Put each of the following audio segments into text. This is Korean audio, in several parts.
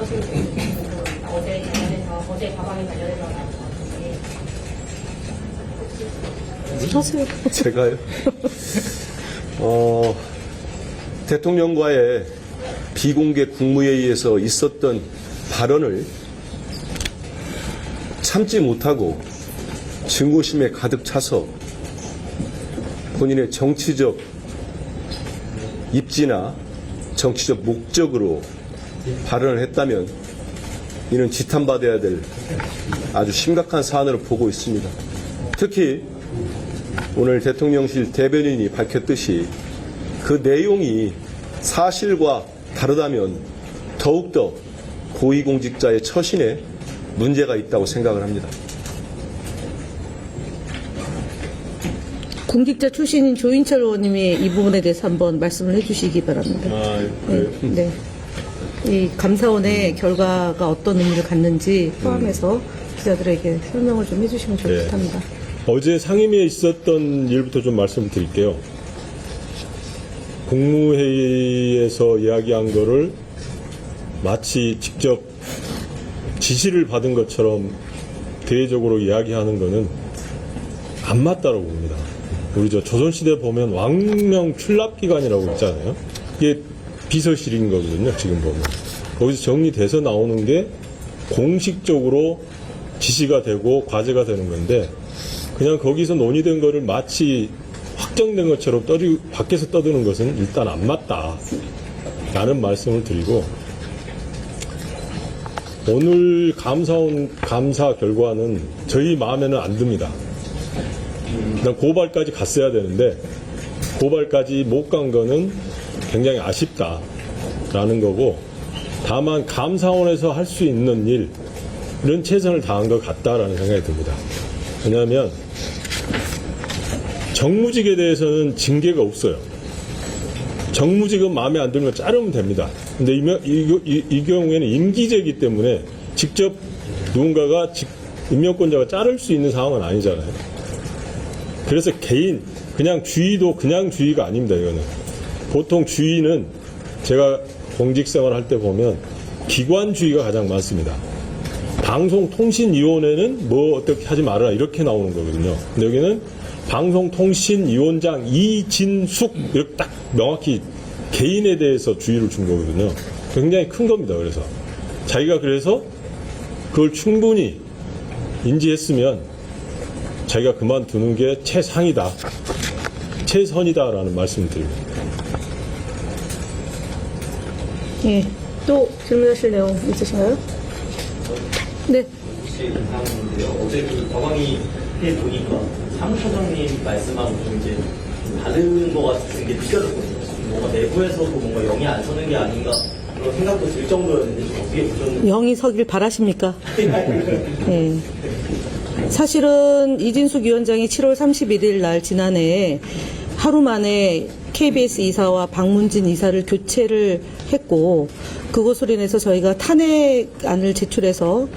하시는 어제 관련해서 어제 가방에 관련해서 나온 것 같은데 하세요. 제가요? 대통령과의 비공개 국무회의에서 있었던 발언을 참지 못하고 증오심에 가득 차서 본인의 정치적 입지나 정치적 목적으로 발언을 했다면 이는 지탄받아야 될 아주 심각한 사안으로 보고 있습니다. 특히 오늘 대통령실 대변인이 밝혔듯이 그 내용이 사실과 다르다면 더욱더 고위공직자의 처신에 문제가 있다고 생각을 합니다. 공직자 출신인 조인철 의원님이 이 부분에 대해서 한번 말씀을 해주시기 바랍니다. 그래요? 네. 이 감사원의 결과가 어떤 의미를 갖는지 포함해서 기자들에게 설명을 좀 해주시면 좋을 네. 듯합니다. 어제 상임위에 있었던 일부터 좀 말씀드릴게요. 국무회의에서 이야기한 거를 마치 직접 지시를 받은 것처럼 대외적으로 이야기하는 거는 안 맞다고 봅니다. 우리 조선시대 보면 왕명 출납기관이라고 있잖아요. 이게 비서실인 거거든요, 지금 보면. 거기서 정리돼서 나오는 게 공식적으로 지시가 되고 과제가 되는 건데, 그냥 거기서 논의된 거를 마치 확정된 것처럼 밖에서 떠드는 것은 일단 안 맞다. 라는 말씀을 드리고, 오늘 감사 결과는 저희 마음에는 안 듭니다. 일단 고발까지 갔어야 되는데, 고발까지 못 간 거는 굉장히 아쉽다라는 거고, 다만 감사원에서 할 수 있는 일은 최선을 다한 것 같다라는 생각이 듭니다. 왜냐하면 정무직에 대해서는 징계가 없어요. 정무직은 마음에 안 들면 자르면 됩니다. 근데 이 경우에는 임기제이기 때문에 직접 누군가가 임명권자가 자를 수 있는 상황은 아니잖아요. 그래서 그냥 주의도 그냥 주의가 아닙니다. 이거는 보통 주의는 제가 공직생활 할 때 보면 기관주의가 가장 많습니다. 방송통신위원회는 뭐 어떻게 하지 말아라 이렇게 나오는 거거든요. 근데 여기는 방송통신위원장 이진숙 이렇게 딱 명확히 개인에 대해서 주의를 준 거거든요. 굉장히 큰 겁니다. 그래서 자기가 그래서 그걸 충분히 인지했으면 자기가 그만두는 게 최상이다, 최선이다라는 말씀을 드립니다. 예. 또 질문하실 내용 있으신가요? 네. 혹시 이상한데요. 어제 그 과방위 해 보니까 사무처장님 말씀하고 좀 이제 다른 것 같은 게 느껴졌거든요. 뭔가 내부에서도 뭔가 영이 안 서는 게 아닌가 그런 생각도 들 정도였는데 좀 어떻게 보셨는지. 영이 서길 바라십니까? 네. 사실은 이진숙 위원장이 7월 31일 날 지난해 하루 만에 KBS 이사와 박문진 이사를 교체를 했고, 그것으로 인해서 저희가 탄핵안을 제출해서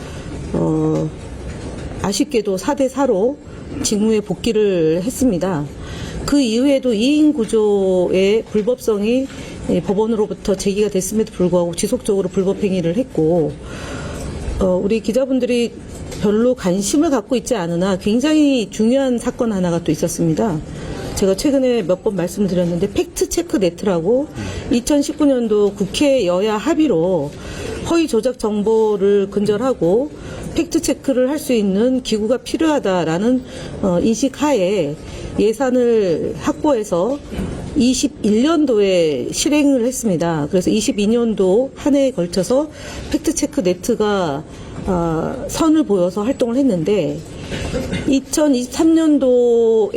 아쉽게도 4대4로 직무에 복귀를 했습니다. 그 이후에도 2인 구조의 불법성이 법원으로부터 제기가 됐음에도 불구하고 지속적으로 불법 행위를 했고, 우리 기자분들이 별로 관심을 갖고 있지 않으나 굉장히 중요한 사건 하나가 또 있었습니다. 제가 최근에 몇 번 말씀드렸는데 팩트체크 네트라고 2019년도 국회 여야 합의로 허위 조작 정보를 근절하고 팩트체크를 할 수 있는 기구가 필요하다라는 인식 하에 예산을 확보해서 21년도에 실행을 했습니다. 그래서 22년도 한 해에 걸쳐서 팩트체크 네트가 선을 보여서 활동을 했는데 2024년도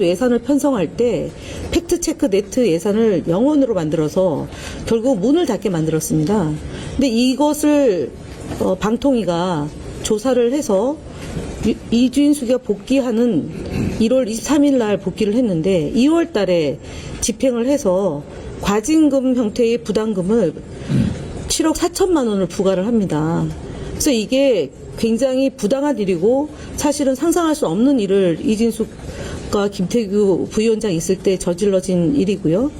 예산을 편성할 때 팩트체크 네트 예산을 0원으로 만들어서 결국 문을 닫게 만들었습니다. 근데 이것을 방통위가 조사를 해서 이준숙이가 복귀하는 1월 23일 날 복귀를 했는데 2월 달에 집행을 해서 과징금 형태의 부담금을 7억 4천만 원을 부과를 합니다. 그래서 이게 굉장히 부당한 일이고 사실은 상상할 수 없는 일을 이진숙과 김태규 부위원장이 있을 때 저질러진 일이고요.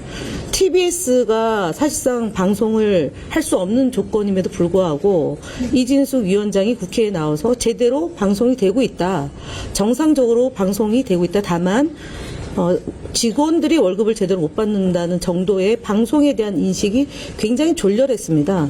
KBS가 사실상 방송을 할 수 없는 조건임에도 불구하고 이진숙 위원장이 국회에 나와서 제대로 방송이 되고 있다. 정상적으로 방송이 되고 있다. 다만 직원들이 월급을 제대로 못 받는다는 정도의 방송에 대한 인식이 굉장히 졸렬했습니다.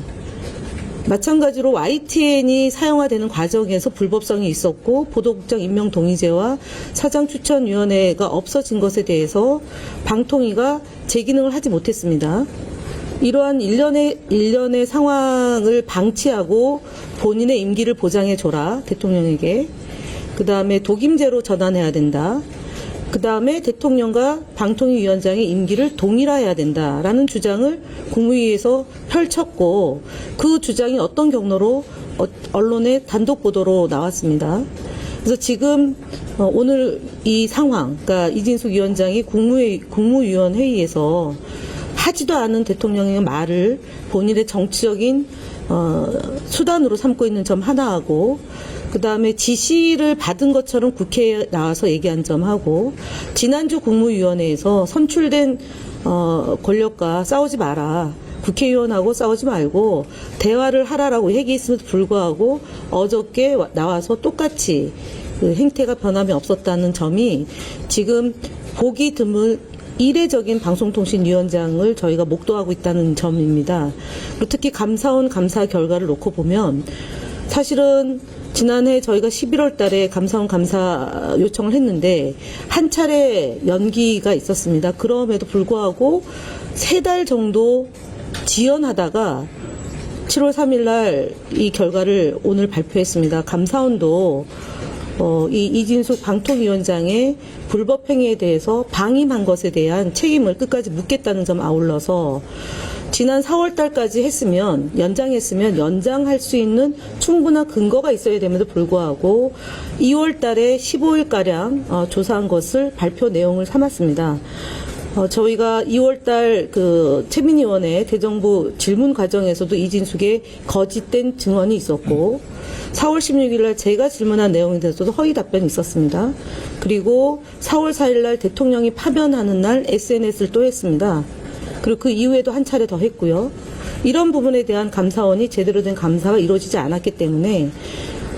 마찬가지로 YTN이 사용화되는 과정에서 불법성이 있었고 보도국장 임명 동의제와 사장 추천위원회가 없어진 것에 대해서 방통위가 제 기능을 하지 못했습니다. 이러한 일련의 상황을 방치하고 본인의 임기를 보장해줘라, 대통령에게. 그 다음에 독임제로 전환해야 된다. 그 다음에 대통령과 방통위 위원장의 임기를 동일화해야 된다라는 주장을 국무회의에서 펼쳤고, 그 주장이 어떤 경로로 언론의 단독 보도로 나왔습니다. 그래서 지금 오늘 이 상황, 그러니까 이진숙 위원장이 국무위원 회의에서 하지도 않은 대통령의 말을 본인의 정치적인 수단으로 삼고 있는 점 하나하고, 그 다음에 지시를 받은 것처럼 국회에 나와서 얘기한 점하고, 지난주 국무위원회에서 선출된 권력과 싸우지 마라, 국회의원하고 싸우지 말고 대화를 하라라고 얘기했음에도 불구하고 어저께 나와서 똑같이 그 행태가 변함이 없었다는 점이 지금 보기 드문 이례적인 방송통신위원장을 저희가 목도하고 있다는 점입니다. 그리고 특히 감사원 감사 결과를 놓고 보면 사실은 지난해 저희가 11월 달에 감사원 감사 요청을 했는데 한 차례 연기가 있었습니다. 그럼에도 불구하고 3달 정도 지연하다가 7월 3일 날 이 결과를 오늘 발표했습니다. 감사원도 이 이진숙 방통위원장의 불법 행위에 대해서 방임한 것에 대한 책임을 끝까지 묻겠다는 점 아울러서 지난 4월 달까지 했으면, 연장했으면 연장할 수 있는 충분한 근거가 있어야 됨에도 불구하고 2월 달에 15일가량 조사한 것을 발표 내용을 삼았습니다. 저희가 2월 달 그 최민희원의 대정부 질문 과정에서도 이진숙의 거짓된 증언이 있었고, 4월 16일 날 제가 질문한 내용에 대해서도 허위 답변이 있었습니다. 그리고 4월 4일 날 대통령이 파견하는 날 SNS를 또 했습니다. 그리고 그 이후에도 한 차례 더 했고요. 이런 부분에 대한 감사원이 제대로 된 감사가 이루어지지 않았기 때문에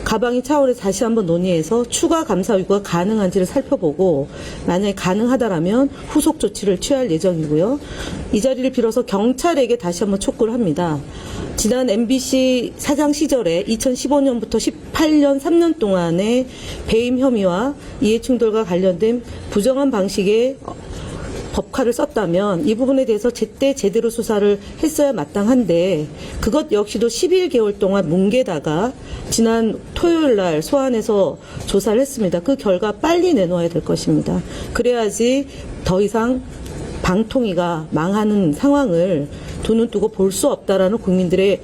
가방위 차원에서 다시 한번 논의해서 추가 감사 요구가 가능한지를 살펴보고, 만약에 가능하다라면 후속 조치를 취할 예정이고요. 이 자리를 빌어서 경찰에게 다시 한번 촉구를 합니다. 지난 MBC 사장 시절에 2015년부터 18년 3년 동안의 배임 혐의와 이해충돌과 관련된 부정한 방식의 법화를 썼다면 이 부분에 대해서 제때 제대로 수사를 했어야 마땅한데, 그것 역시도 11개월 동안 뭉개다가 지난 토요일 날 소환해서 조사를 했습니다. 그 결과 빨리 내놓아야 될 것입니다. 그래야지 더 이상 방통위가 망하는 상황을 두 눈 뜨고 볼 수 없다라는 국민들의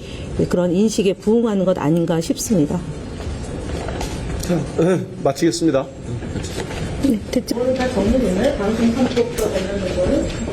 그런 인식에 부응하는 것 아닌가 싶습니다. 자, 마치겠습니다. 네, 됐죠. 오늘 다 정리됐나요? 방송 선포과 관련된 거는?